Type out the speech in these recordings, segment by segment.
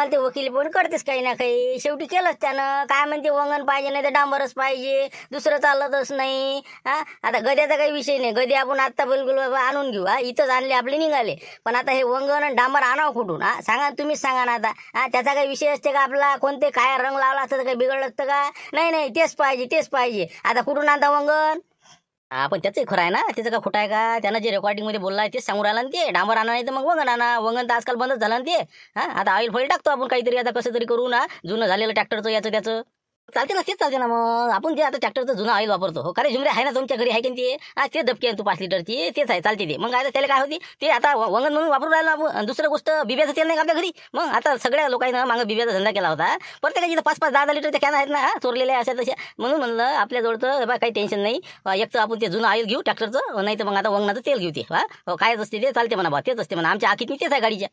आम्हाला ते वकील पण करतेच काही ना काही. शेवटी केलंच त्यानं. काय म्हणते वंगण पाहिजे नाही तर डांबरच पाहिजे, दुसरं चालतच नाही. हा आता गद्याचा काही विषय नाही. गदे आपण आत्ता बिलकुल आणून घेऊ. हा इथंच आणले आपले निघाले. पण आता हे वंगण आणि डांबर आणावं कुठून? हा सांगा, तुम्हीच सांगा ना आता. हा त्याचा काही विषय असते का आपला? कोणते काय रंग लावला असतं तर काही बिघडलं असतं का? नाही नाही, तेच पाहिजे तेच पाहिजे. आता कुठून आणता वंगण? आपण त्याचंही खरं आहे ना, त्याचं का खोटं आहे का? त्यानं जे रेकॉर्डिंग मध्ये बोलला आहे तेच सांगून राहिला ना ते. डांबर आणा नाही तर मग वंगण आणा. वंगण तर आजकाल बंदच झालं ना ते. हा आता ऑइल फॉइल टाकतो आपण काहीतरी आता कसं तरी करू ना, जुनं झालेलं ट्रॅक्टरचं याचं त्याचं. चालते ना, तेच चालते ना. मग आपण जे आता ट्रॅक्टरचं जुनं ऑइल वापरतो, हो खरे झुमरे आहे ना तुमच्या घरी, आहे की नाही ते? हा ते डबकी आहे तू 5 लिटरची, तेच आहे चालते ते. मग आता त्याला काय होती ते आता वंगण म्हणून वापरून राहिलं आपण. आणि दुसरं गोष्ट बिब्याचं तेल नाही का आपल्या घरी? मग आता सगळ्या लोकांना मागं बिब्याचा धंदा केला होता. प्रत्येकाची 5-5, 10-10 लिटरच्या कॅन आहेत ना, चोरलेल्या अशा तशा. म्हणून म्हणलं आपल्याजवळचं काही टेन्शन नाही. एक तर आपण ते जुनं ऑइल घेऊ ट्रॅक्टरचं, नाही तर मग आता वंगणाचं तेल घेऊ ते. हा कायच असते ते, चालते म्हणा बा, तेच असते म्हणा. आमच्या आखीत तेच आहे गाडीच्या.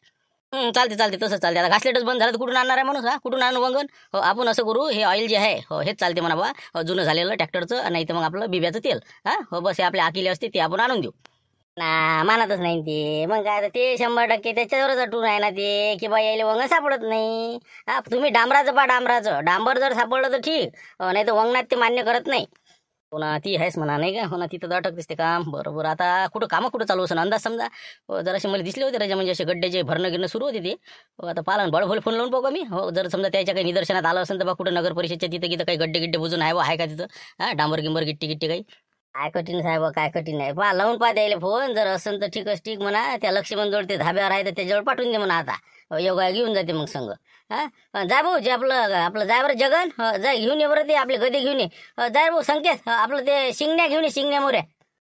चालते चालते, तसंच चालते. आता घासलेटच बंद झालं तर कुठून आणणार आहे माणूस? हा कुठून आणू वंगण? हो आपण असं करू, हे ऑइल जे आहे हो हेच चालते म्हणा बा, जुनं झालेलं ट्रॅक्टरचं, नाही तर मग आपलं बिब्याचं तेल. हा हो बस, हे आपल्या आखिले असते ते आपण आणून देऊ ना. मानतच नाही ते. मग काय ते 100% त्याच्यावरच अटून आहे ना ते, की बा यायला वंगण सापडत नाही. हा तुम्ही डांबराचं पा, डांबराचं डांबर जर सापडलं तर ठीक, नाही तर वंगणात ते मान्य करत नाही. हो ना, ती आहेच म्हणा नाही का? हो ना, तिथं अटक दिसते काम. बरोबर. आता कुठं कामं कुठं चालू असं अंदाज समजा. जरासे मला दिसले होते राजा, म्हणजे असे गड्ड्याचे भरणं गिरणं सुरू होते ते. आता पाला बळफोल फोन लावून पाहू का मी? हो जर समजा त्याच्या काही निदर्शनात आलं असेल तर बा, कुठं नगर परिषदच्या तिथं तिथं काही गड्डे गिड्डे बुजून आहे का तिथं? हा डांबर गिंबर गिट्टी गिट्टी काही. काय कठीण साहेब, काय कठीण आहे पहा. लावून पहा द्यायला फोन. जर असेल तर ठीकच ठीक म्हणा. त्या लक्ष्मण जोड ते धाब्यावर आहे तर त्याच्यावर पाठवून दे म्हणा. आता योगा घेऊन जाते मग संघ. हा जाय भाऊ, जे आपलं आपलं जाय बरं जगन. जाय घेऊन ये बरं ते आपले गदे घेऊन ये. जाय भाऊ संकेत, आपलं ते शिंगण्या घेऊन ये, शिंगण्या मोऱ्या.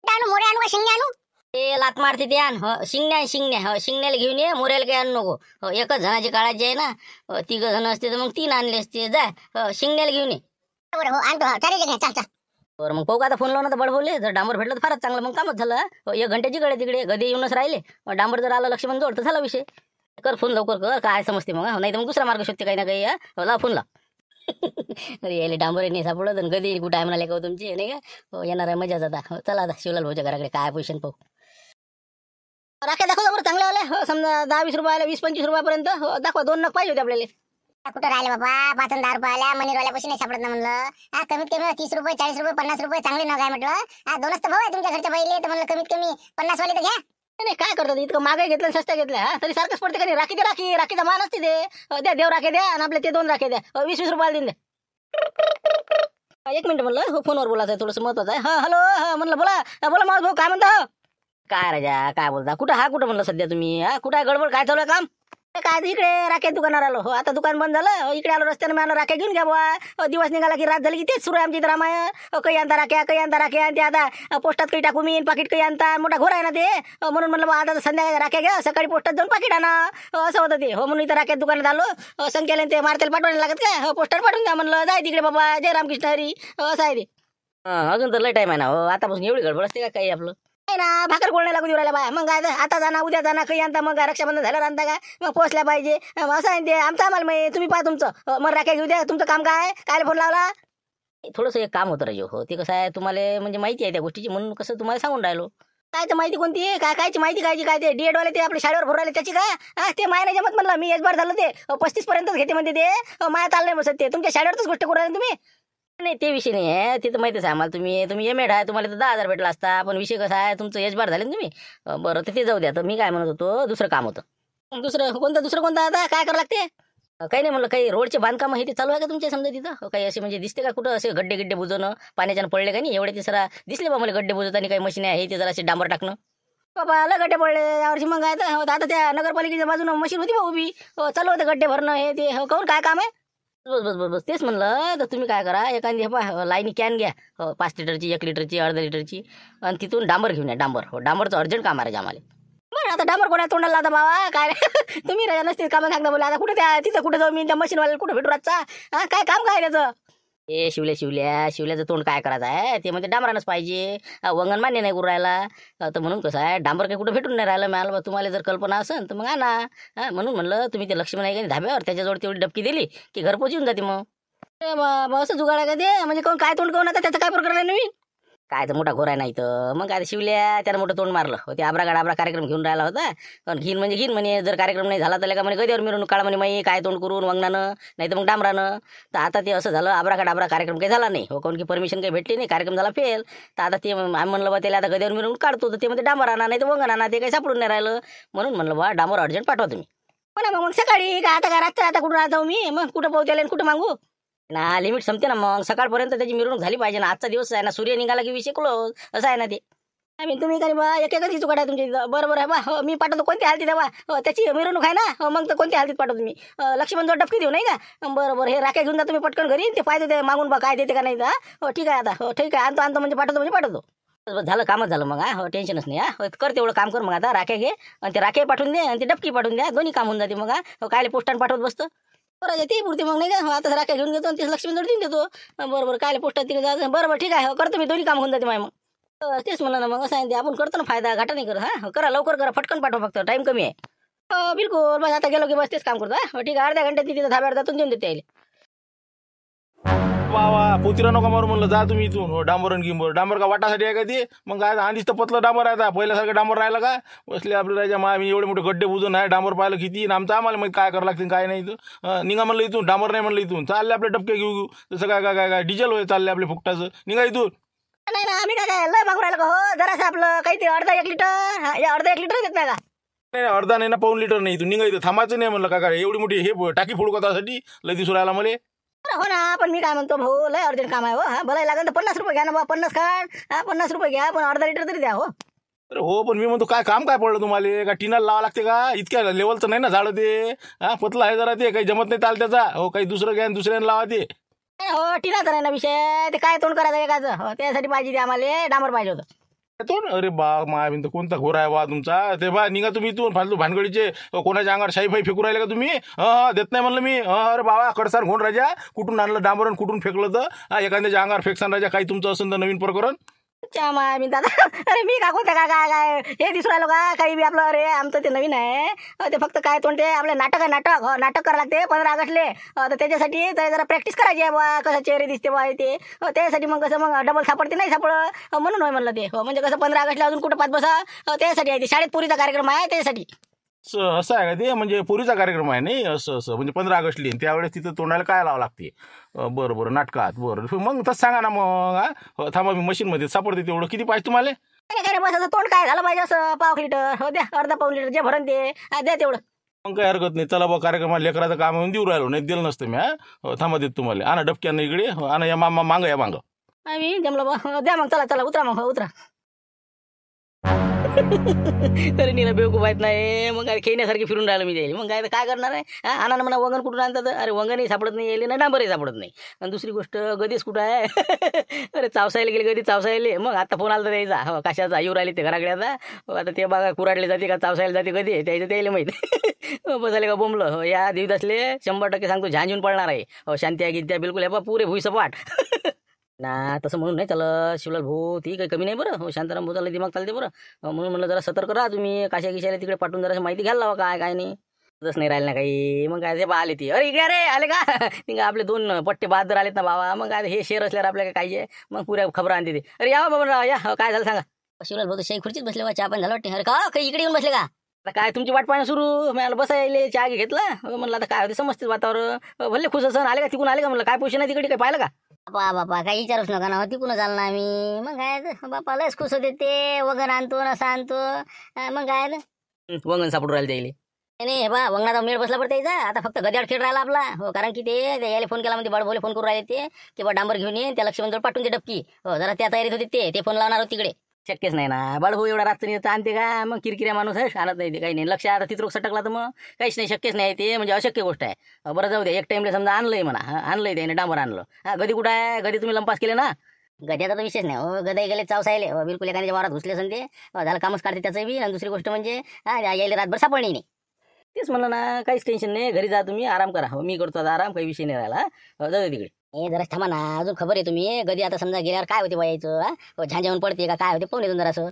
मोऱ्या आणू का शिंगण्या आणू? ते लात मारते ते आण. शिंगण्या शिंगण्या, शिंगण्याला घेऊन ये, मोऱ्याला काही आणू नको. एकच जणाची काळाची आहे ना. 3 जण असते तर मग 3 आणले असते. जाय शिंगण्याला घेऊन ये. बरं हो आणतो. चाल. बरं मग पाहू का? आता फोन लावून तर बळबोलले. जर डांबर भेटलं तर फारच चांगलं, मग कामच झालं. 1 घंट्याची गडे तिकडे गदे येऊनच राहिले. डांबर जर आलं लक्ष्मण जोड तर झाला विषय. कर फोन लवकर कर, काय समजते मग. नाही तर मग दुसरा मार्ग शोधते काही ना काही. लाव फोन लाव. अरे यायला डांबर नाही सापडत आणि गदी कुठं आहे म्हणाले का तुमची, नाही का? हो येणार आहे मजाच आता. हो चला आता शिवलाल भाऊच्या घराकडे काय पोझिशन पाहू. राख्या दाखवा बरं चांगल्यावाल्या. हो समजा 10-20 रुपयाला, 20-25 रुपयापर्यंत. हो दाखवा. 2 नग पाहिजे होते आपल्याला. कुठं राहिले बाबा? 5-10 रुपयाला मनीरवाल्यापाशी नाही सापडत ना म्हणलं. कमीत कमी 30 रुपये, 40 रुपये, 50 रुपये चांगले नग आहे म्हटलं. 2च तर भाऊ आहे तुमच्या घरच्या पहिले, तर म्हणलं कमीत कमी 50 वाले तर घ्या. नाही काय करतात, इतकं मागे घेतलं सस्त्या घेतल्या तरी सारखंच पडते का नाही? राखी दे, राखी राखीचा मान असते ते. द्या देव राखे द्या, आणि आपले ते 2 राखे द्या. 20-20 रुपयाला देऊन द्या. 1 मिनिट म्हणलं, हो फोनवर बोलायचं आहे, थोडंसं महत्वाचं आहे. हा हॅलो, हा म्हणलं बोला. बोला मावस भाऊ, काय म्हणता? काय राजा काय बोलता? कुठं म्हणलं सध्या तुम्ही? कुठं आहे गडबड? काय चालू आहे काम? काय इकडे राख्या दुकानावर आलो. हो आता दुकान बंद झालं. इकडे आलो रस्त्याने, मला राख्या घेऊन घ्या बुवा. दिवस निघाला की रात झाली की तेच सुरू आहे आमच्या इथं रामायण. काही आणता राख्या, काही आणता राख्या. ते आता पोस्टात काही टाकू मी, पाकिट काही आणता. मोठा घोर आहे ना ते. म्हणून म्हणलं बा आता संध्याकाळी राख्या घ्या, सकाळी पोस्टात जाऊन पाकिट आणा. असं होतं ते. हो म्हणून इथं राख्या दुकानात आलो. संख्याला ते मारतेल पाठवायला लागत काय? हो पोस्टात पाठवून द्या म्हणलं. जाय तिकडे बाबा, जय रामकृष्ण हरी. असं आहे ते. अजून तर लय टाईम आहे ना. हो आतापासून एवढी गडबड असते का काही आपलं? नाही ना, भाकर कोण नाही लागू देऊ राहिल्या बाय. मग काय आता जाणार, उद्या जाणार, काही आणता. मग रक्षाबंधन झाल्यावर आणता का? मग पोहोचल्या पाहिजे. असं आहे ते आमचं. आम्हाला माहिती, तुम्ही पहा तुमचं. मग राख्या घेऊ द्या. तुमचं काम काय? कायला फोन लावला? थोडंसं एक काम होतं राजू. हो ते कसं आहे, तुम्हाला म्हणजे माहिती आहे त्या गोष्टीची, म्हणून कसं तुम्हाला सांगून राहिलो. काय तर माहिती कोणती? कायची माहिती? काय ते डीएड वाले ते आपल्या शाळेवर भरू राहिले त्याची का? ते माय नाही जमत म्हणलं. मी एजबार झालं ते 35 पर्यंतच घेते म्हणते ते. माया चाललं नाही बसत ते. तुमच्या शाळेवरच गोष्ट करू राहिले तुम्ही. नाही ते विषय नाही आहे, ते तर माहितीच आहे आम्हाला. तुम्ही एम एड आहे, तुम्हाला तर 10,000 भेटला असता. पण विषय कसा आहे, तुमचं एज बार झाले ना तुम्ही. बरं तर ते जाऊ द्या. तर मी काय म्हणत होतो, दुसरं काम होतं. दुसरं कोणतं आता? काय करावं लागते? काही नाही म्हणलं, काही रोडचे बांधकाम हे ते चालू आहे का तुमच्या समजा तिथं? काही असे म्हणजे दिसते का कुठं असे गड्डे गिड्डे बुजवणं, पाण्याच्यानं पडले का नाही? एवढे ते सरा दिसले बा मला गड्डे बुजवताना. काही मशीन आहे ते जरा असे डांबर टाकणं. बाबा लय गड्डे पडले यावर्षी. मग काय तर आता त्या नगरपालिकेच्या बाजूनं मशीन होती बा उभी. चालू होतं गड्डे भरणं हे ते. काहून काय काम आहे? बस तेच म्हणलं. तर तुम्ही काय करा, एखादी लाईनी कॅन घ्या. 5 लिटरची, 1 लिटरची, अर्धा लिटरची. आणि तिथून डांबर घेऊन या. डांबरचं अर्जंट काम आहे आम्हाला. बरं आता डांबर कोणा तोंडाला आता बाबा काय? तुम्ही राजा नसतील कामं सांगता बोला. आता कुठे तिथं कुठे जाऊ मी त्या मशीनवाल्याला? कुठं भेटू रातचा? काय काम काय त्याचं? शिवल्याचं तोंड काय करायचं आहे? ते म्हणजे डांबरानच पाहिजे. वंगण मान्य नाही करू राहिला. तर म्हणून कसं आहे, डांबर काही कुठं भेटून नाही राहिलं. मला तुम्हाला जर कल्पना असेल तर मग आणा. म्हणून म्हणलं, तुम्ही ते लक्ष्मण आहे का धाब्यावर, त्याच्याजवळ तेवढी डबकी दिली की घर पोचून जाते. मग असं जुगाड आहे का ते? म्हणजे कोण काय तोंड कोण आता? त्याचं काय प्रकार आहे नवीन? काय तर मोठा घोर आहे नाही तर मग काय ते शिवल्या त्यानं मोठं तोंड मारलं हो, ते आबरा कार्यक्रम घेऊन राहिला होता. पण घेईन म्हणजे घेईन म्हणे, जर कार्यक्रम नाही झाला तर का म्हणे गद्यावर मिरवणूक काढा म्हणे, माई काय तोंड करून वंगणानं नाही तर मग डांबरानं. तर आता ते असं झालं, आबरा कार्यक्रम काही झाला नाही हो, काऊन की परमिशन काही भेटली नाही, कार्यक्रम झाला फेल. तर आता ते आम्ही म्हणलं बा त्याला आता गद्यावर मिरवणूक काढतो, तर ते म्हणजे डांबर आणा नाही तर वंगण आणा, ते काही सापडून नाही राहिलं. म्हणून म्हणलं बा डांबर अर्जंट पाठवा तुम्ही. म्हणा मग सकाळी का आता का रात्र आता कुठून आता मी मग कुठं पोहोचले आणि कुठं मागू ना, लिमिट संपते ना मग, सकाळपर्यंत त्याची मिरवणूक झाली पाहिजे ना. आजचा दिवस आहे ना, सूर्य निघाला की विषय क्लोज, असं आहे ना ते. आम्ही तुम्ही काय बा एक एकच चुकाट आहे तुमची, बरोबर आहे बा. हो मी पाठवतो कोणत्या हालतीत आहे बा, हो त्याची मिरवणूक आहे ना, हो मग तर कोणत्या हालतीत पाठवतो तुम्ही. लक्ष्मण जोड डबकी देऊ नाही का, बरोबर. हे राख्या घेऊन जा तुम्ही पटकन घरी, ते पाहिजे ते मागून बा काय देते का नाही. हो ठीक आहे, आता हो ठीक आहे, आणतो म्हणजे पाठवतो. झालं कामच झालं मग. हो टेन्शनच नाही. हो कर तेवढं काम कर मग, आता राख्या घे आणि ते राखे पाठवून दे आणि ते डबकी पाठवून द्या, दोन्ही काम होऊन जाते मग. हो कायले पोस्टाने पाठवत बसतं, बरं ते पुरते मग नाही का. हो आता राख्या घेऊन घेतो आणि ते लक्ष्मी जोड देऊन देतो, बरोबर. कायले पोस्टात तिने जायचं, बरोबर ठीक आहे. हो करतो मी, दोन्ही काम होऊन जाते मग. तेच म्हणलं ना मग, असं आहे ते, आपण करतो ना, फायदा घाटा नाही करत. हा करा लवकर करा, फटकन पाठवा, फक्त टाईम कमी आहे. हो बिलकुल, बस आता गेलो की बस तेच काम करतो. हो ठीक आहे, अर्ध्या घंट्यात तिथे धाब्यावर जातून देऊन देते. वा पोतीरा नका मारू म्हणलं, जा तुम्ही इथून. हो डांबरन गिंबर, डांबर का वाटासाठी आहे का ते? मग काय आधीच तर पतलं डांबर आहे, पहिल्यासारखं डांबर राहिलं का? बसले आपल्या राजा मा, मी एवढे मोठे गड्डे बुजून आहे, डांबर पाहिलं किती, आमचं आम्हाला माहिती काय करावं लागते काय नाही. इथं निघा म्हणलं इथून, डांबर नाही म्हणलं इथून, चालले आपले डबके घेऊ तसं काय काय काय डिझेल होय चालले आपले फुकटाचं, निघा इथून. नाही ना, आम्ही काय लय मागू राहिलो का हो, जरासं आपलं काही ते अर्धा 1 लिटर, अर्धा 1 लिटर देत नाही का? नाही अर्धा नाही ना, पाऊण लिटर नाही, इथून निघा इथं, थांबायचं नाही म्हणलं. काय एवढी मोठी हे टाकी फोडू का त्यासाठी, लय दिसू राहिला मला. हो ना, पण मी काय म्हणतो भाऊ, लय अर्जंट काम आहे हो. हा भलाही लागेल तर 50 रुपये घ्या ना बा, 50 काढ. 50 रुपये घ्या, पण अर्धा लिटर तरी द्या हो. अरे हो, पण मी म्हणतो काय काम काय पडलं तुम्हाला, का टिनाला लावा लागते का? इतक्या लेवलचं नाही ना झाडं ते. पतलं आहे जरा, ते काही जमत नाही चाल त्याचा. हो काही दुसरं घ्या दुसऱ्याने लावा ते. हो टिनाचा नाही ना विषय, ते काय तोंड करायचं एकाचं. हो त्यासाठी पाहिजे ते आम्हाला डांबर पाहिजे होतं. अरे बा मायाबिंद कोणता घोर आहे बा तुमचा. ते बा निघा तुम्ही इथून, फालतू भानगडीचे कोणाच्या अंगावर शाई फाई फेकू राहिले का तुम्ही? देत नाही म्हणलं मी. अरे बाबा कडसार घोण राजा, कुठून आणलं डांबरण, कुठून फेकलं तर एखाद्याच्या अंगावर फेकसान राजा, काही तुमचं असेल तर नवीन प्रकरण. मी दादा, अरे मी का कोणतं काय काय काय हे दिसून राहिलो का काही बी आपलं? अरे आमचं ते नवीन आहे, ते फक्त काय तोंड ते आपलं नाटक आहे, नाटक. हो नाटक करावं लागते 15 ऑगस्टले. तर त्याच्यासाठी जरा प्रॅक्टिस करायची आहे बा, कसं चेहरे दिसते बा ते. त्यासाठी मग कसं मग डबल सापडते नाही सापड, म्हणून होय म्हणलं ते. हो म्हणजे कसं 15 ऑगस्टला अजून कुठं पाच बसा, त्यासाठी आहे ते. शाळेत पुरीचा कार्यक्रम आहे त्यासाठी. असं आहे का ते? म्हणजे पुरीचा कार्यक्रम आहे नाही, असं म्हणजे 15 ऑगस्टली त्यावेळेस तिथं तोंडाला काय लावावं लागते? बरं नाटकात. बरं मग तसं सांगा ना मग. थांबा मी मशीनमध्ये सापडते तेवढं. किती पाहिजे तुम्हाला? काय बस असं तोंड काय झालं पाहिजे, असं पाव लिटर हो द्या, अर्धा पाऊण लिटर जे भरण ते द्या तेवढं. मग काही हरकत नाही, चला बा कार्यक्रमाला लेकराचं काम येऊन देऊ राहिलो, नाही दिलं नसतं मी. थांबा देत तुम्हाला. आणा डबक्यानं इकडे, आणा या मांग या मांग. आम्ही जमलं बा, द्या मग. चला उतरा मग, उतरा. तरी नीला बेवकूफ आहेत नाही, मग काय खेळण्यासारखी फिरून राहिलं मी द्यायला. मग काय करणार आहे? आणा म्हणा वंगण कुठून आणतात? अरे वंगणही सापडत नाही यायले ना, डांबरही सापडत नाही. आणि दुसरी गोष्ट गदीच कुठं आहे? अरे चावसायला गेले गदी, चावसायले. मग आता फोन आला तर द्यायचा, हो कशाचा येऊ राहिले ते घराकडे आता. आता ते बघा कुराडले जाते का चावसायला जाते कधी, त्याचं त्याला माहिती. बसायला का बोंबलं. हो या दिवसातले 100% सांगतो झांजून पडणार आहे. हो शांती आहे गीत्या बिलकुल आहे बा, पुरे भुईसपाट ना. तसं म्हणून नाही चला शिवलाल भाऊ, ती काही कमी नाही बरं. हो शांताराम भाऊ दिमाग चालते बरं. म्हणून म्हणलं जरा सतर्क राहा तुम्ही, काशा गिशाला तिकडे पाठवून जरा माहिती घ्यायला लावा काय नाही. तसं नाही राहिलं ना काही. मग काय ते बा आले ती, अरे इकडे अरे आले का? ते आपले 2 पट्टे बहादर आलेत ना बाबा. मग काय हे शेअर असल्यावर आपल्याला काय मग पुऱ्या खबर आणते ते. अरे या बाबा या, काय झालं सांगा. शिवलाल भाऊ शाही खुर्चीत बसले बा, चहा पण झालं वाटते. अरे का काही इकडे येऊन बसले का? आता काय तुमची वाट पाहणं सुरू. मला बसायले चहा घेतला. म्हणलं आता काय होते समजते वातावरण. भले खुश असं आले का तिकून आले का म्हणलं, काय पोषण आहे तिकडे काय पाहिलं का? बापा काही विचारूच नका ना, तिकून चालना आम्ही. मग काय बापा लयच खुश होते ते, वगैरे आणतो नसा आणतो. मग काय वंगण सापडून राहिले त्याला. नाही हे बा वंगणाचा मेळ बसला पडते यायचा. आता फक्त गद्यावर खेळ राहिला आपला. हो कारण की ते यायला फोन केला म्हणजे बडबोले फोन करून राहिले ते, की बा डांबर घेऊन ये, त्या लक्ष्मणजवळ पाठवून दे डबकी. हो जरा त्या तयारीत होते ते फोन लावणार होते तिकडे. शक्यच नाही ना, बाळभाऊ एवढा रात्री आणते का? मग किरकिऱ्या माणूस आहे, आणत नाही ते काही नाही. लक्ष आता तिथं सटकला तर मग काहीच नाही, शक्यच नाही ते, म्हणजे अशक्य गोष्ट आहे. बरं जाऊ दे, एक टाइमला समजा आणलंय म्हणा, आणलंय त्याने डांबर आणलं. गदी कुठं आहे? गदी तुम्ही लंपास केले ना. गद्याचा तर विशेष नाही. हो गदाई गेले चावसायले. हो बिलकुल एखाद्या वारात घुसले संते झालं कामच काढते त्याचं बी. आणि दुसरी गोष्ट म्हणजे यायला रातभर सापडणी नाही. तेच म्हणलं ना, काहीच टेन्शन नाही. घरी जा तुम्ही, आराम करा. हो मी करतो आता आराम, काही विषय नाही राहिला. जाऊ दे तिकडे. जरा थांबा ना, अजून खबर आहे तुम्ही गदी आता समजा गेल्यावर काय होते यायचं? झांजावून पडते का काय होते पाहून येतो जरासं.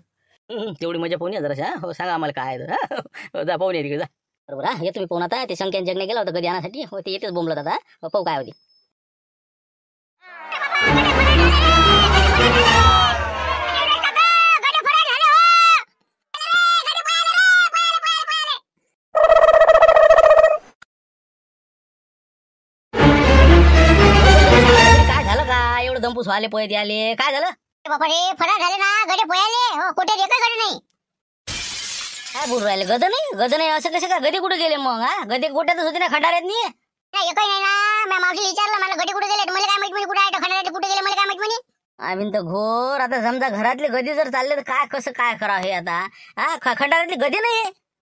तेवढी मजा पाहून या जराशा. हो सांगा आम्हाला काय जा पाहून या तिकडे जा. बरोबर हा, येतो मी पाहून आता. ते संख्यान जगणे गेला होता गदी आणण्यासाठी. हो ते येतेच बोंबलत आता. पाहू काय होते. दंपूस वाले पळत आले काय झालं बापा रे फरार झाले ना गडे पोयाले हो कुठे एका गडे नाही काय बोलू राहिले गद नाही असं कसं काय गदे कुठे गेले मग गदे गोट्यातच होते ना खंडाऱ्यात नाही नाही एकही नाही ना मी मावशीला विचारलं मला गडे कुठे गेले मला काय माहित म्हणे कुठे आहे खंडारे कुठे गेले मला काय माहित म्हणे आम्ही तर घोर आता समजा घरातले गदे जर चालले तर काय कसं काय करावं हे आता खंडाऱ्यातले गदे नाही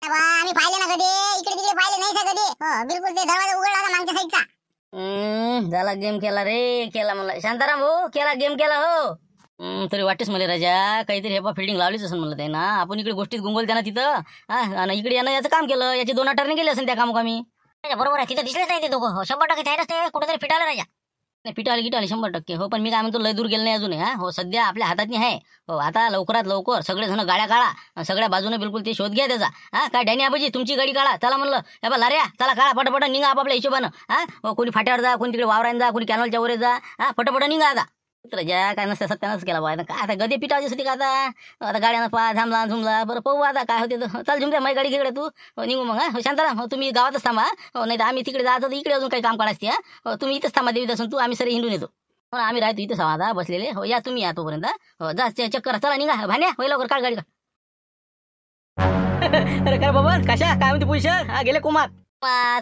आम्ही पाहिले ना गडे इकडे तिकडे पाहिले नाही सा गडे हो बिलकुल ते दरवाजा उघडला होता मागच्या साईडचा झाला गेम केला रे केला मला शांताराम हो केला गेम केला हो तरी वाटतेच मला राजा काहीतरी हे फिल्डिंग लावलीच असेल मला ते ना आपण इकडे गोष्टीत गुंगोल ना तिथं आणि इकडे यानं याचं काम केलं याचे 2 अटर्नी गेले असेल त्या कामोकामी बरोबर आहे तिथं दिसलेच नाही ते दोघं 100% तयारच ते कुठेतरी फिटायला राजा नाही पिटाळी गिटाळी 100% हो पण मी काय म्हणतो लय दूर गेलं नाही अजून हो सध्या आपल्या हातात नाही आहे हो आता लवकरात लवकर सगळे जण गाड्या काढा सगळ्या बाजूने बिलकुल ते शोध घ्या त्याचा काय डॅनी आबाजी तुमची गाडी काढा चला म्हणलं हे बा लाऱ्या चला काढा पटपट निघा आपापल्या हिशोबानं कोणी फाट्यावर जा कोणी तिकडे वावरायला जा कोणी कॅनलच्या वर जा पटपट निघा आता ज्या काय नसतं सत्यानंच केला पाहिजे काय आता गदे पिटावच्यासाठी का आता गाड्यानं पा झामला झुमला बरं पाहू आता काय होते चल झुमते माझी गाडी घेकडे तू निघू मग शांताराम तुम्ही गावातच थांबा नाही तर आम्ही तिकडे जायचं तर इकडे अजून काही काम काढायचे तुम्ही इथंच थांबा देवीत असून तू आम्ही सर हिंडून येतो आम्ही राहतो इथं आता बसलेले हो या तुम्ही या तोपर्यंत हो जा चक्कर चला निघा भाण्या होईल लवकर काढ गाडी अरे काय बाबा कशा काय म्हणते पुरुष गेले कुमार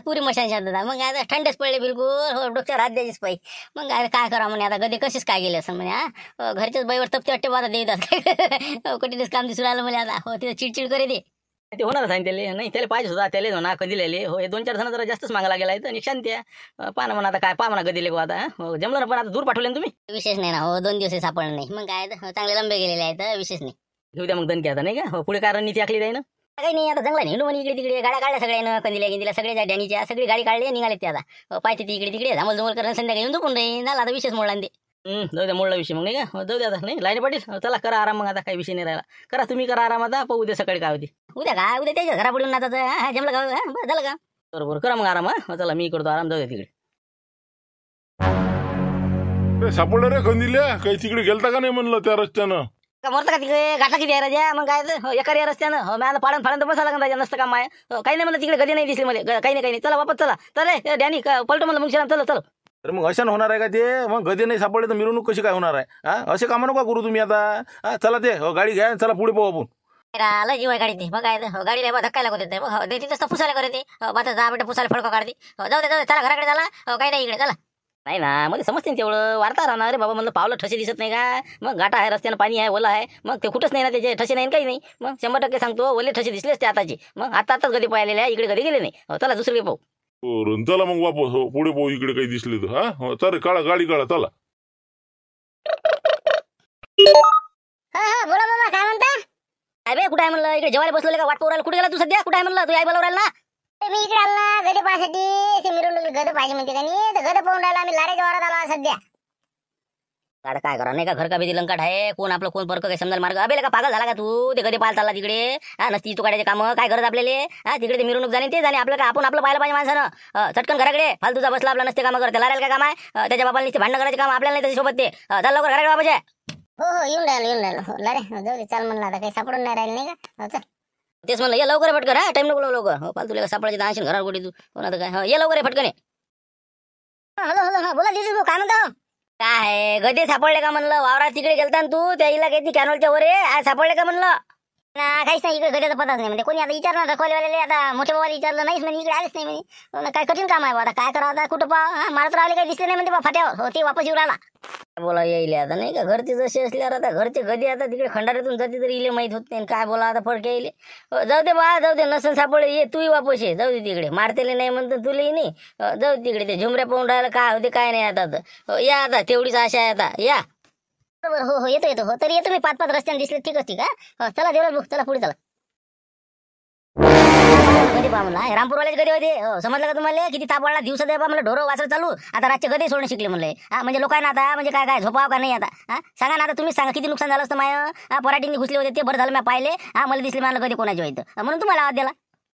पुरी मशान शांत मग आता थंडच पडले बिलकुल हो डोक्यावर हात द्यायचीच पाहिजे मग काय करा म्हणे आता गदे कसेच काय गेले असं म्हणे घरच्याच बाईवर तपते वाटते आता देतात कठीणच काम दिसून आलं म्हणे आता हो तिथं चिडचिड करे ते होणार सांगितले नाही त्याला पाहिजे होता त्याला म्हणा कधी लिहिले हो हे 2-4 जण जरा जास्तच मागा लागेला आहे तर शांत आहे पाहा म्हणा आता काय पहा म्हणा कधी आता जमलं ना पण आता दूर पाठवले ना तुम्ही विशेष नाही ना हो 2 दिवस सापडलं नाही मग काय चांगले लंबे गेलेले आहेत विशेष नाही घेऊ द्या मग दणके आता नाही का पुढे कारण नीती आखली जाईल ना काही नाही आता जंगला हिंडू म्हणे इकडे तिकडे गाड्या काढल्या सगळ्यांना कंदिल्या सगळ्या डॅनीच्या सगळी गाडी काढली निघाले ते आता पाहिजे ती इकडे तिकडे धामल करणं संध्याकाळी येऊन दुपून राहील झाला आता विशेष मोडला ते जाऊ द्या मोडला विषय मग नाही का जाऊ द्या आता नाही लाईन पाटील चला करा आराम मग आता काही विषय नाही राहिला करा तुम्ही करा आराम आता पाहू उद्या सकाळी काय होती उद्या त्याच्या घरापुढून आता जमलं का झालं का बरोबर करा मग आराम चला मी करतो आराम जाऊ द्या तिकडे सापडलं रे कंदिल्या काही तिकडे गेलता का नाही म्हणलं त्या रस्त्यानं मरता का तिकडे गाठा किती आहे राजा मग काय एका रस्त्यानं हो मला पाडून फाडून तर बसा लागेल राजा नसतं काम आहे काही नाही म्हणलं तिकडे कधी नाही दिसले मला काही नाही चला वापस चला चल डॅनी पलटो म्हणलं मग चला चल तर मग अशा होणार आहे का ते मग गदे नाही सापडले तर मिरवणूक कशी काय होणार आहे असे कामं नका करू तुम्ही आता चला ते गाडी घ्या चला पुढे पाहू आपण आला जीव आहे गाडी बघ गाडी धक्का लागत येते बघ तिथंच पुसायला करते आता 10 मिनिटं पुसायला फडका काढते जाऊ दे चला घराकडे चला काही नाही इकडे चला नाही ना मला समजते तेवढं वार्ता राहणार रे बाबा म्हणलं पावलं ठसे दिसत नाही का मग घाटा आहे रस्त्यानं पाणी आहे ओला आहे मग ते कुठंच नाही ना त्याचे ठसे नाही काही नाही मग 100% सांगतो ओले ठसे दिसलेच ते आताची मग आताच गदी पाहिलेले आहे इकडे कधी गेले नाही चला दुसरी पाहू चला मग वापस पुढे पाहू इकडे काही दिसले तर चल काढा गाडी काढा चला बोला बाबा काय म्हणता अरे कुठे आहे म्हणलं इकडे जेवायला बसलेलं का वाट पोरायला कुठे गेला तू सध्या कुठे आहे म्हणलं तू आई बोलावं राहिला ना मी इकडे आलो ना गदे पाहासाठी ते मिरवणूक गदे पाहिजे म्हणते का नाही तर गदे पाहून राहिला आम्ही लाऱ्याच्या वारात आला सध्या गाड काय करा नाही का घर का बेदी लंकाट आहे कोण आपलं कोण परक काही समजायला मार्ग अबेला का पागल झाला का तू ते कधी पाहायला चालला तिकडे नसती तू काढायचे कामं काय गरज आपल्याला तिकडे ते मिरवणूक जाणे ते जाणे आपलं का आपण आपलं पाहायला पाहिजे माणसानं चटकन घराकडे फालतूचा बसला आपला नसते कामं करते लारायला काय काम आहे त्याच्या बाबाला नुसते भांडण करायचे काम आपल्याला नाही त्याच्यासोबत ते चल लवकर घराकडे बाबाच्या हो येऊन राहिलो हो लारे जाऊ दे चाल म्हणलं आता काही सापडून नाही राहिले नाही का चल तेच म्हणलं ये लवकर फटकन टाइम नको लवकर फालतूला सापडायचे दानशील घरावर कुठे तू कोणा काय ये लवकर फटकन हॅलो बोला दिदी काय म्हणतो काय गदे सापडले का म्हणलं वावरात तिकडे गेलता तू त्या इलाक्याची कॅनोलच्या वर आज सापडले का म्हणलं काहीच नाही इकडे गड्याचा पताच नाही म्हणजे कोणी आता विचारणार रखवालेवाले आता मोठ्या बाबाला विचारलं नाहीच म्हणजे इकडे आलेच नाही म्हणजे काय कठीण काम आहे आता काय करावं आता कुठं मारत राहिले काही दिसले नाही म्हणते फाट्यावर हो ते वापस येऊ राहिला बोला येईल आता नाही का घरचे जसे असल्यावर आता घरचे गदी आता तिकडे खंडाऱ्यातून जाते तरी इले माहित होत नाही काय बोला आता फडके येईल जाऊ दे बा जाऊ दे नसन सापडले ये तूही वापस ये जाऊ दे तिकडे मारतेले नाही म्हणतो तुलाही नाही जाऊ तिकडे ते झुमऱ्या पाहून राहिलं काय होते काय नाही आता या आता तेवढीच आशा आहे आता या बरोबर हो येतो हो तरी येतो मी 5-5 रस्त्याने दिसले ठीक आहे चला देवराज चला पुढे चला गदी पहा म्हणला रामपूरवाल्याच गदी होते समजलं का तुम्हाला किती ताप वाढला दिवसा द्या म्हणलं ढोरं वासर चालू आता रातचे गदे सोडणं शिकले म्हणले म्हणजे लोकांना आता म्हणजे काय झोपाव का नाही आता सांगा ना आता तुम्हीच सांगा किती नुकसान झालं असतं माय पराठीने घुसले होते ते बरं झालं मी पाहिले मला दिसले मला कधी कोणाच्या व्हायचं म्हणून तुम्हाला आवाज दिला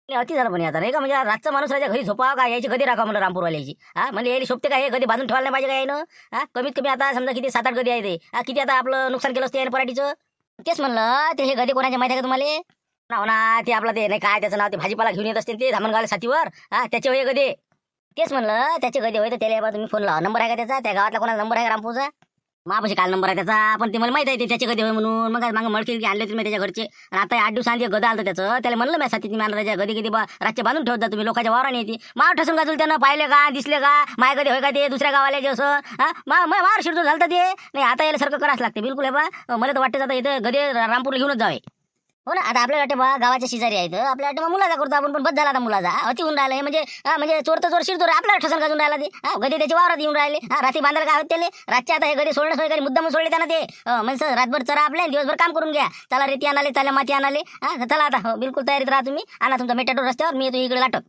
अति झालं पण आता नाही का म्हणजे रातचा माणूस राजा घरी झोपावा का यायची गदी राखा म्हणलं रामपूरवाल्याची म्हणजे यायला शोभते का हे गदी बांधून ठेवायला नाही पाहिजे काय कमीत कमी आता समजा किती 7-8 गदी आहे ते किती आता आपलं नुकसान केलं असतं पराठीचं तेच म्हणलं ते हे गदी कोणाच्या माहिती आहे का तुम्हाला हो ना ते आपलं ते नाही काय त्याचं नाव ते भाजीपाला घेऊन येत असते ते धामणगावल्या साथीवर त्याचे वय गदे तेच म्हणलं त्याचे गदे होय तर त्याला तुम्ही फोन लावा नंबर आहे का त्याचा त्या गावातला कोणाचा नंबर आहे का रामपूरचा मापाशी काल नंबर आहे त्याचा, पण ते मला माहित आहे ते त्याचे गदे होय म्हणून. मग मागं मळकील की आणले तुम्ही त्याच्या घरचे, आणि आता 8 दिवसांनी गदा आलं त्याचं. त्याला म्हणलं मी साथी तुम्ही राजा गदे गदे रातचे बांधून ठेवत जा तुम्ही, लोकांच्या वावराने येते. माव ठसून गाजूल त्यानं पाहिले का, दिसले का माय गदे होय का ते दुसऱ्या गावाला जे असं मार शिरतो झालं ते नाही. आता याला सारखं करावंच लागते बिलकुल. हे बा मला तर वाटतं आता इथं गदे रामपूरला घेऊनच जावे. हो ना, आता आपल्याला वाटते बा गावाच्या शेजारी आहेत, आपल्या वाटतं मुलाचा करतो आपण, पण बस झाला आता मुलाचा अति होऊन राहिला. हे म्हणजे चोर तर चोर शिरतो आपल्याला ठसन गाजून राहिला ते. गदे त्याच्या वावरात येऊन राहिले. रात्री बांधायला काय होत त्याले, रातच्या आता हे गदे सोडणं सोय मुद्दाम सोडले त्यांना ते. म्हणजे रातभर चरा आपल्या, दिवसभर काम करून घ्या. चला रेती आणाले, चला माती आणाले. चला आता हो बिलकुल तयारीत राहा तुम्ही. आणा तुमचा मेटाडोर रस्त्यावर, मी येतो इकडे लाटत.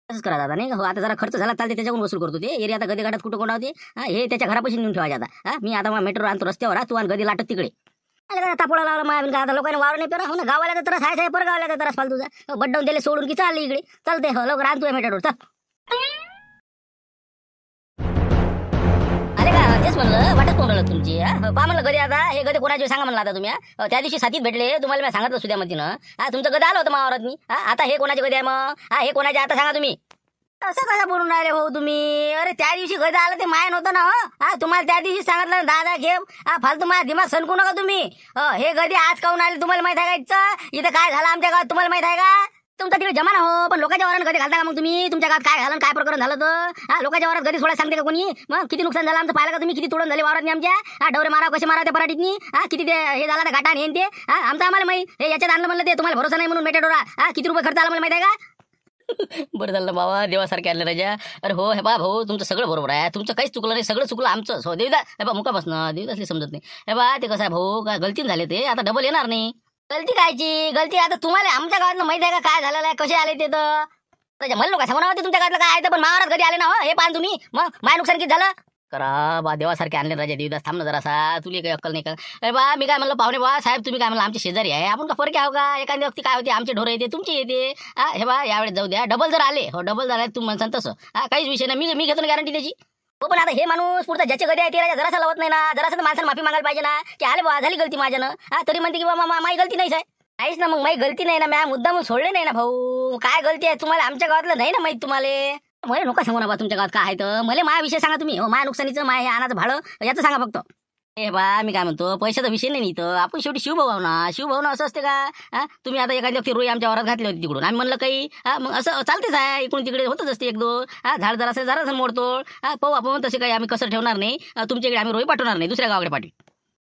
तसंच करा दादा नाही का. हो आता जरा खर्च झाला चालते त्याच्याकडून वसूल करतो ते. एरिया आता गदे गाठात कुठं कोण होते, हे त्याच्या घरापाशी नेऊन ठेवायचे आता. मी आता मेट्रो आणतो रस्त्यावर, तू आणि गदे लाटत तिकडे. तापोळा लावला मायाबिन का आता लोकांनी वावर नाही पेरा. हो ना, गावाला तर त्रास आहे, पर गावाला तर त्रास फालतूचा. बड्डाऊन दिले सोडून की चालली इकडे. चालते हो लवकर आणतोय मेटाडोर चल. आले का तेच म्हणलं वाटत कोण राहिलं तुमची. पा म्हणलं गदे आता हे गदे कोणाचे सांगा म्हणलं आता तुम्ही. त्या दिवशी साथीत भेटले तुम्हाला मी सांगितलं सुद्यामध्ये ना. तुमचं गदे आलं होतं मावरात मी. आता हे कोणाचे गदे आहे मग. हे कोणाचे आता सांगा तुम्ही. असं कसं बोलून राहिले हो तुम्ही. अरे त्या दिवशी गदे आलं ते माय नव्हतं ना. तुम्हाला त्या दिवशी सांगितलं दादा घेम. फालतू माझा दिमाग सणकू नका तुम्ही. हे गदे आज काऊन आले तुम्हाला माहित आहे का. इथं काय झालं आमच्या गावात तुम्हाला माहित आहे का. तुमचा तिकडे जमाना हो, पण लोकांच्या वरात गदे घालता का मग तुम्ही. तुमच्या गावात काय झालं काय प्रकरण झालं तर. लोकांच्या वरात गदे सोडा सांगते का कोणी. मग किती नुकसान झालं आमचं पाहिलं का तुम्ही. किती तोडून झाले वावरात आमच्या. डवरे मारा कसे मारा त्या पराठीतनी. किती ते हे झालं घाटा हे ते. आमचं आम्हाला माहिती. हे याच्यात आणलं म्हणलं ते तुम्हाला भरोसा नाही म्हणून मेटाडोरा. किती रुपये खर्च आला मला माहिती आहे का. बरं झालं बाबा देवासारखे आणले राजा. अरे हो हे बा भाऊ तुमचं सगळं बरोबर आहे. तुमचं काहीच चुकलं नाही, सगळं चुकलं आमचं. हो देवदा हे बा मुका बसणं देवदासली समजत नाही. हे बा ते कसं आहे भाऊ काय गलतीन झाले ते, आता डबल येणार नाही. गलती कायची गलती. आता तुम्हाला आमच्या गावात माहिती आहे का काय झालेलं आहे, कसे आले ते तर. म्हणलं का सांगू तुमच्या गावातलं काय आहे, पण मावरात कधी आले ना हे पान तुम्ही. मग माय नुकसान किती झालं करा बा. देवासारखे आणले राजा देवदास. थांब ना जरासा, तुला काही अक्कल नाही का. अरे बा मी काय म्हणलं पाहुणे बा साहेब तुम्ही काय म्हणलं आमचे शेजारी आहे, आपण का फरक आहे का. एखादी व्यक्ती काय होते आमचे ढोरं येते तुमचे येते. हे बा यावेळेस जाऊ द्या. डबल जर आले हो डबल झाले तुम्ही म्हणसान तसं काहीच विषय नाही. मी घेतो ना गॅरंटी त्याची. हो पण आता हे माणूस पुढचा ज्याचे गदे आहे ते राजा जरासा लावत नाही ना. जरासं माणसानं माफी मागायला पाहिजे ना, की आले बा झाली गलती माझ्यानं. तरी म्हणते की बाबा माझी गलती नाहीच आहे. नाहीच ना मग माझी गलती नाही ना. मॅ मुद्दाम सोडले नाही ना भाऊ. काय गलती आहे तुम्हाला आमच्या गावातलं नाही ना माहित तुम्हाला. मला नका सांगू ना बा तुमच्या गावात काय आहे तर. मला माझ्या विषय सांगा तुम्ही. हो माझ्या नुकसानीचं माझ्या आणाचं भाडं याचं सांगा फक्त. हे बा मी काय म्हणतो पैशाचा विषय नाही इथं. आपण शेवटी शिवभाऊ ना असं असते का. तुम्ही आता एखादी व्यक्ती रोई आमच्या वरात घातली होती तिकडून आम्ही म्हणलं काही मग असं चालतेच आहे. इकडून तिकडे होतच असते एक दोन. झाड जरा मोडतोड पाहू आपण तसे काही आम्ही कसं ठेवणार नाही. तुमच्याकडे आम्ही रोई पाठवणार नाही, दुसऱ्या गावाकडे पाठवू.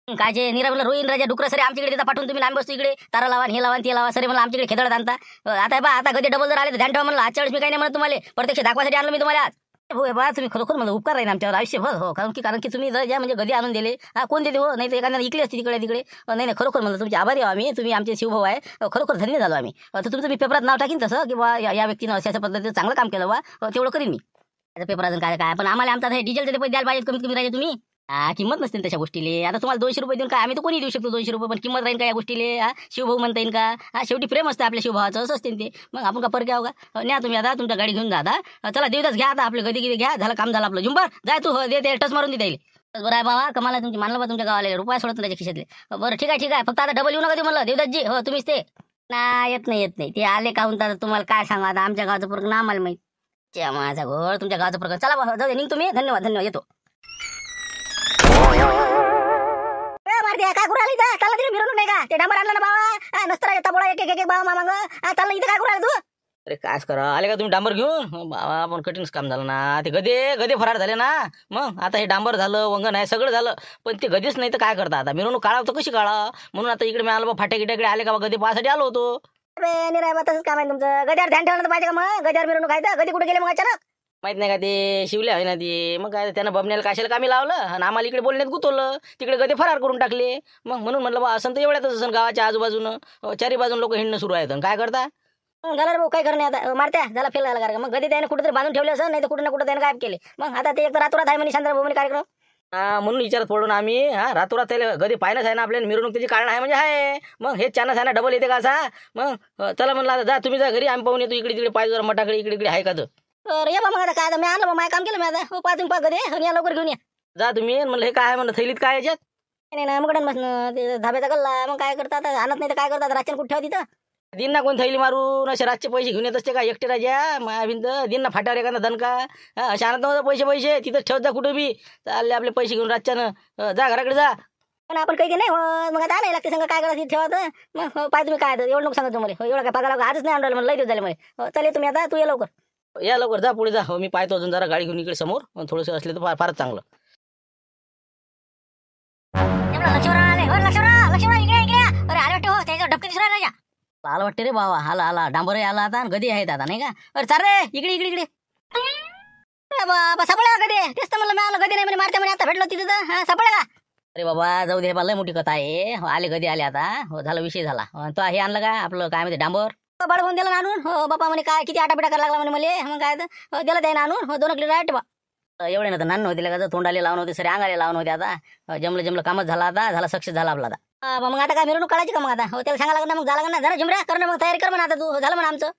काय जे निरावलं रोईन राजा डुकरं सरे आमच्याकडे देता पाठवून तुम्ही लांब बसतो इकडे तारा लावा हे लावा ते लावा सरे मला आमच्याकडे खेदळत आणता. आता बा आता कधी डबल जर आले तर ध्यान ठेवा म्हणलं. आजच्या वेळेस मी काही नाही म्हणत तुम्हाला, प्रत्यक्ष दाखवासाठी आणलं मी तुम्हाला आज. हो बा तुम्ही खरोखर मला उपकार राहील आमच्यावर आयुष्यभर. हो कारण की तुम्ही ज्या म्हणजे गदी आणून दिले. कोण दिले हो, नाही तर एखाद्या इकडे असते तिकडे. नाही खरोखर म्हणलं तुमचे आभारी आहो आम्ही. तुम्ही आमचे शिवभाऊ आहे. खरोखर धन्य झालो आम्ही. तर तुमचं मी पेपरात नाव टाकीन तसं की बा या व्यक्तीनं अशा पद्धतीचं चांगलं काम केलं बा. तेवढं करीन मी त्याचं पेपर अजून काय पण आम्हाला आमचा हे डिझेलचे पैसे द्यायला पाहिजे कमीत कमी राहिले तुम्ही. किंमत नसते तशा गोष्टीले. आता तुम्हाला 200 रुपये देऊन काय आम्ही तर कोणी देऊ शकतो 200 रुपये, पण किंमत राहील का या गोष्टीले. शिवभाऊ म्हणता येईल का. शेवटी प्रेम असतं आपल्या शिवभावाचं असं असते ते. मग आपण का परत घ्यावं का. न्या तुम्ही आता तुमच्या गाडी घेऊन जा आता. चला देवदास घ्या आता आपले गदी घ्या. झालं काम झालं आपलं. झुंबर जाय तू दे टच मारून दे द्यायला. बरं आहे बाबा कमाला तुमची मानलं बा तुमच्या गावाला रुपया सोडत त्याच्या खिशातले. बरं ठीक आहे फक्त आता डबल येऊ नका देऊ म्हणलं देवदासजी. हो तुम्हीच ते ना. येत नाही ते आले काहून तर तुम्हाला काय सांगा आता आमच्या गावाचं फरक ना आम्हाला माहिती. माझा घर तुमच्या गावाचं फरक. चला बा जाऊ दे निघ तुम्ही. धन्यवाद येतो. मारते काय करू आली चालला तिला मिरवणूक नाही का. ते डांबर आणला ना बाबा नसतं येता बोला एक बाबा मामांग चाललं इथं काय करू आला तू. अरे काय करा आले का तुम्ही डांबर घेऊन. बाबा पण कठीणच काम झालं ना. ते गदे फरार झाले ना. मग आता हे डांबर झालं वंगण आहे सगळं झालं, पण ते गदेच नाही तर काय करता आता. मिरवणूक काढावं तर कशी काढा म्हणून आता इकडे मी आलो बा फाट्या गिट्याकडे आले का गदे पाहासाठी आलो होतो. अरे निराय बा तसंच काम आहे तुमचं. गद्यावर ध्यान ठेवलं पाहिजे का मग. गद्यावर मिरवणूक आहे तर गदी कुठे गेले मग अचानक माहित नाही का. ते शिवले आहे ना ते. मग काय त्यानं बबण्याला काशाला कामी लावलं आणि आम्हाला इकडे बोलण्यात गुतवलं. तिकडे गदे फरार करून टाकले. मग म्हणून म्हणलं बा असं तर एवढ्यातच असं गावाच्या आजूबाजूनं चारी बाजून लोक हिंडणं सुरू आहेत. काय करता झालं रे भाऊ काय करणे आता. मारत्या झाला फेल झाला का. मग गदी त्याने कुठेतरी बांधून ठेवले असं, नाही तर कुठे ना कुठे त्याने गायब केले. मग आता ते एक तर रातोरात आहे म्हणे शांतरा भूमी कार्यक्रम. म्हणून विचारत पडून आम्ही रातोरात त्याला गदी पाहिलंच आहे ना आपल्याला. मिरवणूक त्याची कारण आहे म्हणजे आहे. मग हेच चानस आहे ना डबल येते का असा. मग चला म्हणलं जा तुम्ही जा घरी आम्ही पाहून येतो. इकडे तिकडे पाहिजे जरा मटाकडे इकडे आहे का तर ये बा. मग आता काय मी आणलं माझं काम केलं मी आता. हो पा तुम्ही पा गदे या लवकर घेऊन या जा तुम्ही. म्हणलं हे काय आहे म्हणलं थैलीत काय याच्यात. नाही ना मग बसणं ते धाब्याचा गल्ला. मग काय करतात आणत नाही तर काय करतात राशन कुठे ठेवा तिथं. दिनना कोण थैली मारून असे रातचे पैसे घेऊन येत असते का एकटे राजा भिंत दिनना फाट्यावर एखादा दणका अशा आणत नव्हतं पैसे तिथं ठेवत जा कुठं बी चालले आपले पैसे घेऊन रातच्यानं जा घराकडे जा. पण आपण काही नाही हो, मग आता नाही लागते सांगा काय करायचं ठेवा मग पाय तुम्ही काय एवढं नको सांगा तुम्हाला एवढं काय पगार आजच नाही आणलं मला लई दिवस झाले मला चले तुम्ही आता तू ये लवकर या लवकर जा पुढे जा. हो मी पाहतो अजून जरा गाडी घेऊन इकडे समोर थोडंसं असले तर फारच चांगलं. लक्ष्मणराव इकडे अरे आले वाटते हो त्याच्या डबके दिसू राहिला आला वाटते रे बाबा आला डांबर आला आता गदी आहेत आता नाही का. अरे चाल रे इकडे बाबा सापडला गदे तेच तर मला मिळालं गदे नाही म्हणे मारते म्हणे आता भेटलो तिथं तर सापडला का. अरे बाबा जाऊ दे लय मोठी कथा आहे. आले गदी आले आता हो झाला विषय झाला. तो हे आणलं का आपलं काय म्हणते डांबर बडवून दिला ना आणून हो बापा म्हणे काय किती आटापिटा करायला लागला म्हणे मला मग काय तर दिला द्याय ना आणून हो 2 किलो राईट बा एवढे ना तर नान होते का तोंडाले लावून होते सरे अंगाले लावून होते आता जमलं कामच झाला आता झाला सक्सेस झाला आपला आता. मग आता काय मिरवणूक काढायची का मग आता हो त्याला सांगा लागणार मग झाला ना जरा झुमऱ्या कर ना मग तयारी कर म्हणा आता तू झालं म्हणा आमचं.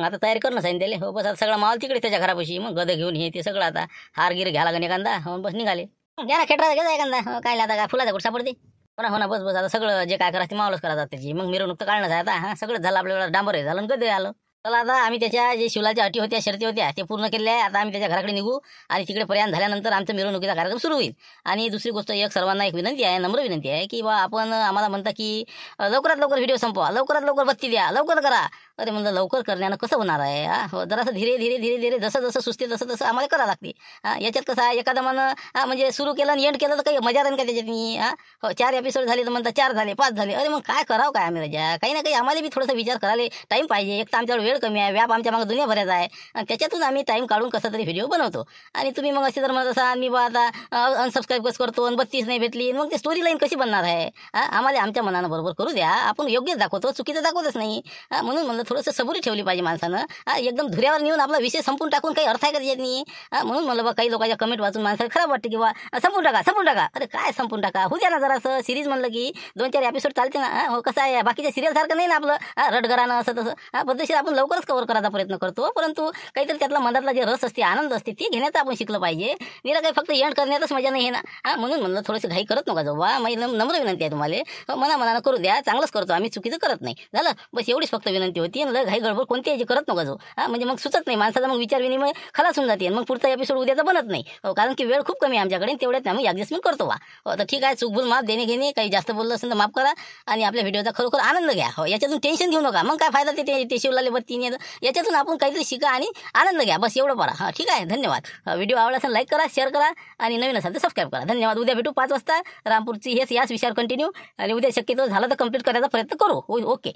आता तयारी करणं सांगितलं त्याले हो बस आता सगळा माल तिकडे त्याच्या घरापाशी मग गद घेऊन हे ते सगळं आता हार गिर घ्यायला लागणे एखादा हो बस निघाले. द्या ना खेटरा घ्यायचा एखादा काय आता काय फुलाचा कुठं सापडते हो ना बस आता सगळं जे काय करायचं मावलंच करायचं त्याची मग मिरवणूक तर काढणं आहे आता. हा सगळं झालं आपल्याला डांबर आहे झालं गद आलं. चला आता आम्ही त्याच्या जे शिवलाच्या अटी होत्या शर्ती होत्या ते पूर्ण केल्या आहे. आता आम्ही त्याच्या घराकडे निघू आणि तिकडे पर्यंत झाल्यानंतर आमचा मिरवणुकीचा कार्यक्रम सुरू होईल. आणि दुसरी गोष्ट सर्वांना एक विनंती आहे नम्र विनंती आहे की बा आपण आम्हाला म्हणता की लवकरात लवकर व्हिडिओ संपवा लवकरात लवकर बत्ती द्या लवकर करा. अरे म्हणलं लवकर करण्यानं कसं होणार आहे हो जरासं धीरे जसं सुस्ते तसं आम्हाला करावं लागते. याच्यात कसं आहे एखादं म्हणजे सुरू केलं आणि एंड केलं तर काही मजा राहील का त्याच्यात. हो 4 एपिसोड झाले तर म्हणता 4 झाले 5 झाले. अरे मग काय करावं काय आम्ही राजा काही ना काही आम्हाला बी थोडासा विचार करायला टाईम पाहिजे. एक तर आमच्याकडे वेळ कमी आहे व्याप आमच्या मागे दुनिया भरायचा आहे आणि त्याच्यातून आम्ही टाईम काढून कसा तरी व्हिडिओ बनवतो. आणि तुम्ही मग असे जर म्हणत असाल मी बा आता अनसबस्क्राईब कसं करतो आणि 32 नाही भेटली मग ते स्टोरी लाईन कशी बनणार आहे. आम्हाला आमच्या मनानं बरोबर करू द्या आपण योग्यच दाखवतो चुकीचं दाखवतच नाही. म्हणून म्हणलं थोडंसं सबुरी ठेवली पाहिजे माणसानं. एकदम धुऱ्यावर नेऊन आपला विषय संपून टाकून काही अर्थ आहे का त्याच्यात नाही. म्हणून म्हणलं बा काही लोकांच्या कमेंट वाचून माणसाला खराब वाटतं की बा संपून टाका. अरे काय संपून टाका होऊ द्या ना जरासं सिरीज म्हणलं की 2-4 एपिसोड चालते ना. हो कसं आहे बाकीच्या सिरियल सारखं नाही ना आपलं रटगरानं असं तसं पद्धतशीर आपण लवकरच कव्हर करायचा प्रयत्न करतो. परंतु काहीतरी त्यातला मनातला जे रस असते आनंद असते ते घेण्याचं आपण शिकलं पाहिजे. निरा काही फक्त एंड करण्यातच मजा नाही आहे ना. म्हणून म्हणलं थोडंसं घाई करत नका जाऊ बा माझी नम्र विनंती आहे तुम्हाला. मनानं करू द्या चांगलंच करतो आम्ही चुकीचं करत नाही झालं बस एवढीच फक्त विनंती होती. आणि घाई गडबड कोणती याची करत नका जाऊ. म्हणजे मग सुचत नाही माणसाचा मग विचार विनिमय खलास होऊन जाते मग पुढचा एपिसोड उद्याचा बनत नाही. कारण की वेळ खूप कमी आहे आमच्याकडे तेवढ्यात आम्ही ॲडजस्टमेंट करतो बा. तर ठीक आहे चूकभूल माफ देणे घेणे काही जास्त बोललं असेल तर माफ करा आणि आपल्या व्हिडिओचा खरोखर आनंद घ्या. हो याच्यातून टेन्शन घेऊ नका मग काय फायदा ते शिवलाले बत्ती याच्यातून आपण काहीतरी शिका आणि आनंद घ्या बस एवढं परा. ठीक आहे धन्यवाद. व्हिडिओ आवडला असेल लाईक करा शेअर करा आणि नवीन असेल तर सबस्क्राईब करा. धन्यवाद. उद्या भेटू 5 वाजता रामपूरची याच विषयावर कंटिन्यू आणि उद्या शक्यतो झालं तर कंप्लीट करायचा प्रयत्न करू. ओके.